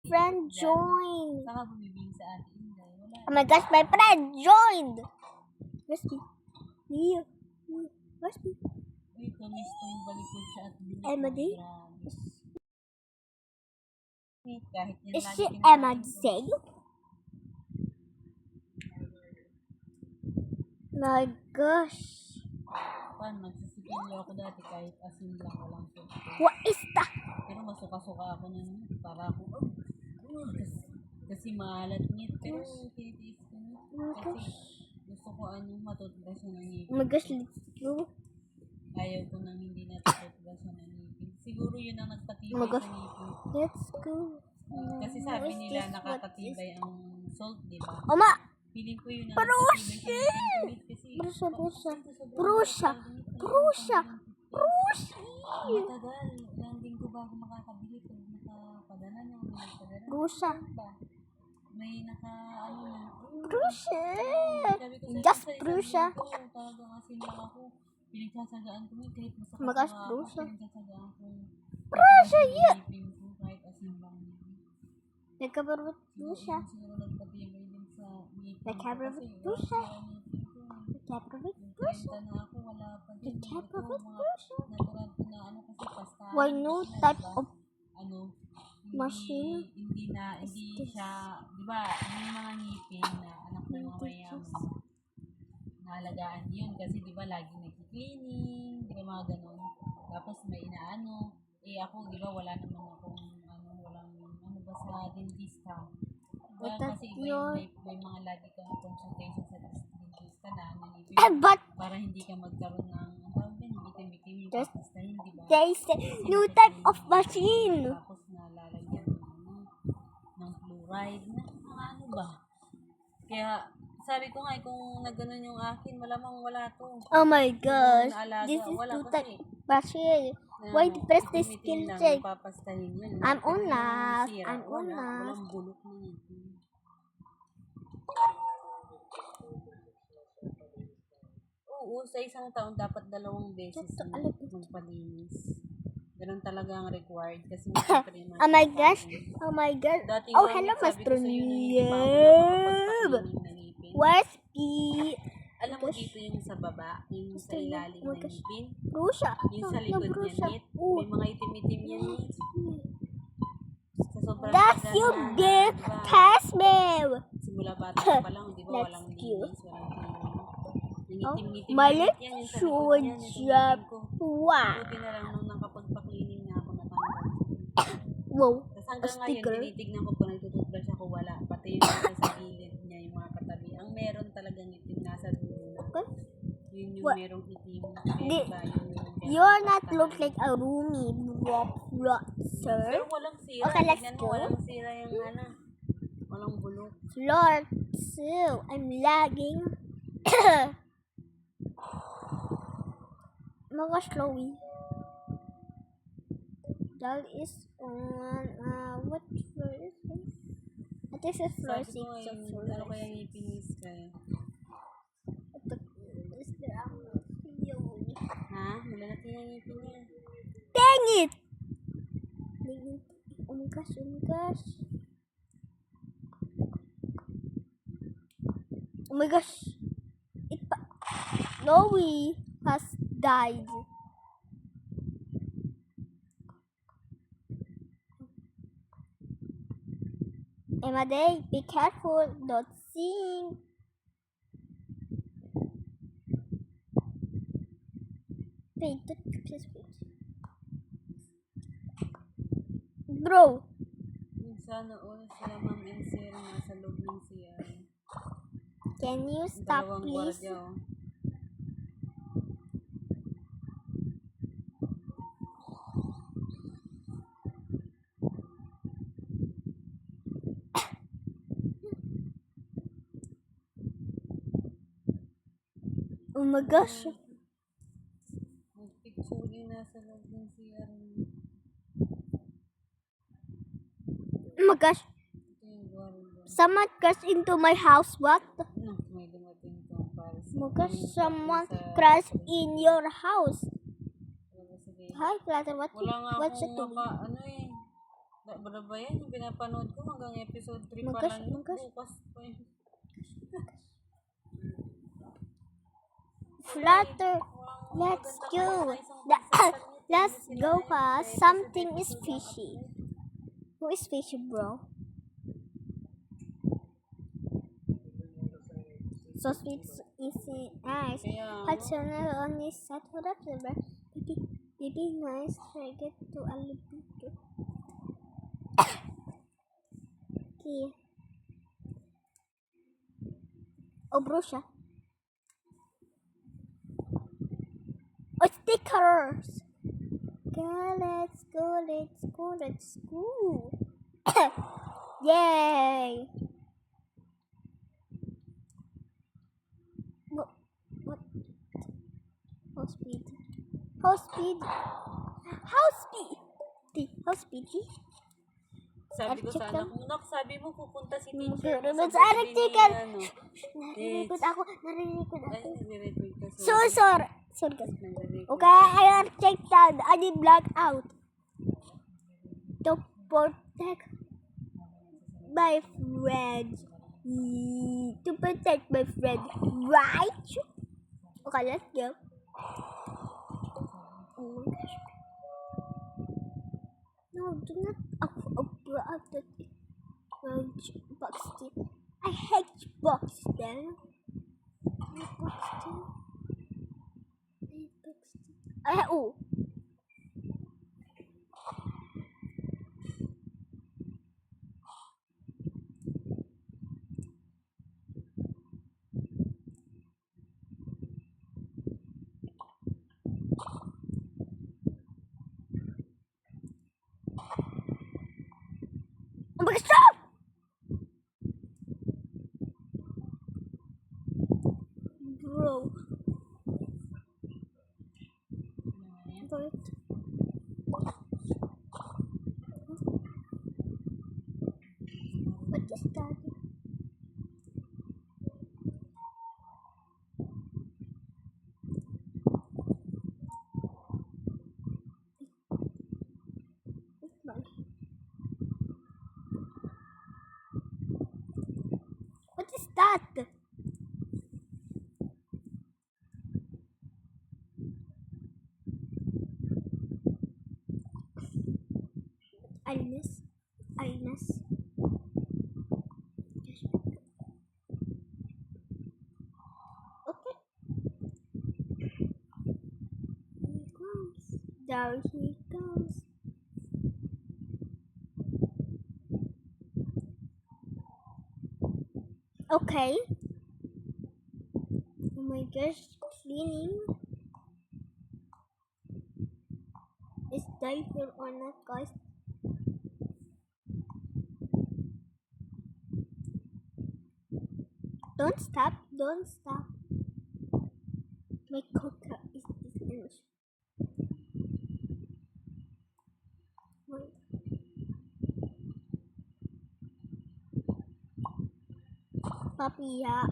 friend joined. Saka bumibing sa atin. Wala. Oh my gosh, my friend joined. Where's me? Here. Where's me? Uy, kamis kong balikod siya at binigyan. Emma D? Kahit yan Is lagi she kinakain Emma ko. D? My gosh. Paano, nagsisipilyo ako dati kahit asin lang walang soup. What is that? Pero masuka-suka ako na yun. Para ako, kasi maalat nit. Pero titiis ko nit. Oh my gosh. Kasi gusto ko matutubras siya ng ngipin. Oh my gosh, let's go. Ayaw ko nang hindi natutubras siya ng ngipin. Siguro yun ang Oh nagpatibay my sa gosh. ngipin. Let's go. Kasi sabi What is nila this? nakakatibay ang salt, di ba? Oma! Feeling ko yun ang Prusya! Prusya, Prusya. Prusya! Prusya! Prusya! Matagal. Landing ko bago makakabili kung nakapadala niya. Prusya. May na. Prusya! Sabi ko Just sa isang Prusya. linggo, talagang asin lang ako. Pinagsasagaan ko yun kahit masakit Oh my gosh, na ako. Prusya. Pinagsasagaan ko. Prusya, yeah! Ipin ko kahit asin lang. Nagkabar with Prusya. Siguro nagpatibay din sa ngipin ko. Nagkabar Kasi with Prusya. ngipin ko. Nagkabar with Prusya. Prusya. Na ako, wala pa din. Nagkabar Ito, with mga Prusya. natural na kasi pasta. Why no type of Hindi, machine? hindi siya, di ba, yung mga ngipin na anak ng mga mayaman, naalagaan yun kasi di ba lagi nag-cleaning, di ba mga ganun. Tapos may inaano, ako di ba wala naman akong ba sa dentista. Diba, kasi iba may mga lagi kang consultation sa dentista na ngipin But para hindi ka magkaroon ng bitim-bitim yung Just- papastahin, di ba? there is a new type of machine. Tapos nalalagyan ng fluoride na mga ano ba. Kaya sabi ko nga kung nagganon yung akin, malamang wala to. Oh my gosh, Naalaga, this is wala new kasi. type of machine. Why the press the skill check? Papastahin yun. I'm Kung unas, sira, I'm unas. Walang bulok na yun. Oo, sa isang taon dapat 2 beses Ito, na alam ko. magpalinis. Ganun talaga ang required kasi siyempre Oh my gosh, oh my god. Dati Oh, nga, hello, sabi ko Master sa'yo na hindi pa ako nakakapagpaklining ng ngipin. Where's the Alam mo dito yung sa baba, yung sa ilalim Oh my ng gosh. ngipin, Prusya? yung sa likod niya nit, Oh. may mga itim-itim yan nit. Sa sobrang That's tagal you na, big diba? Tasmel. Simula bata pa lang, di ba, That's walang cute. linis, walang cleaning. Yung Oh, itim-itim my na nit lips yan, yung sa likod should niyan, yung drop. ngipin ko. Wow. Buti na lang nung nakapagpa-cleaning na ako natanggal. Wow. Tapos hanggang ngayon, sticker. tinitignan ko pa nagtututbrush ako, wala. Pati yung nasa sa gilid niya, yung mga katabi. Ang meron talagang itim nasa dulo. Okay. Yun yung What? merong itim. Di- Kaya yun yung You're not look like a roomy sir. Pero walang sira. Okay, let's Tignan mo, go. walang sira yung walang bulok. Lord, so I'm lagging. Mga slowy. That is on what floor is this? This is floor Sabi 6 ko of ngayon, floor. ano kaya ngipinis kaya? Ha? Malalaki na ngipin niya. Dang it! Oh my gosh, oh my gosh. Oh my gosh. Chloe has died. Emma Day, be careful, don't sing. Wait, just wait. Bro, Sana all sila ma'am and sir nasa loob ng CR. can you stop Dalawang please? gwardiya, oh. Oh my gosh. Magpicture yung nasa loob ng CR. Oh my gosh. Ito yung gwardiya. Someone crashed into my house. What? May dumating itong para sa... Oh my gosh, someone crashed in your house. Sige. Hi, Flutter. Wala nga What's it akong doing? ano eh. Wala ba yan? Yung pinapanood ko hanggang episode 3 pa Magkas- lang yun. magkas- Bukas pa yun. Flutter. Let's go. Let's go, cause something is fishy. Who is fishy, bro? So sweet, so easy, nice. Kaya, Hot channel only set for the flavor. Baby, nice. Try get to a little bit. Okay. Oh, bro, siya. Oh, stickers. Okay, let's go, let's go, let's go. Yay. What? How speed? How speed? How speed? How speedy? sabi ko Check sa lang. anak mo, nak, sabi mo pupunta si teacher. Pero mo sa birthday electrical. ni, ano. Narinig ako. Ay, nire-record ka. So, sorry. Sorry, guys. Nire-record. Okay, I will check that. I did black out. To protect my friend. To protect my friend. Right? Okay, let's go. Oh my gosh. No, do not out that box stick. I hate box then. Oh. Oh my gosh, stop! Bro. What? What is that? What is that? Alinas. Alinas. Okay. Here he comes. There he comes. Okay. Oh my gosh, cleaning. Is diaper or not, guys? Don't stop, don't stop. My coca is finished. Wait. Papi, yeah.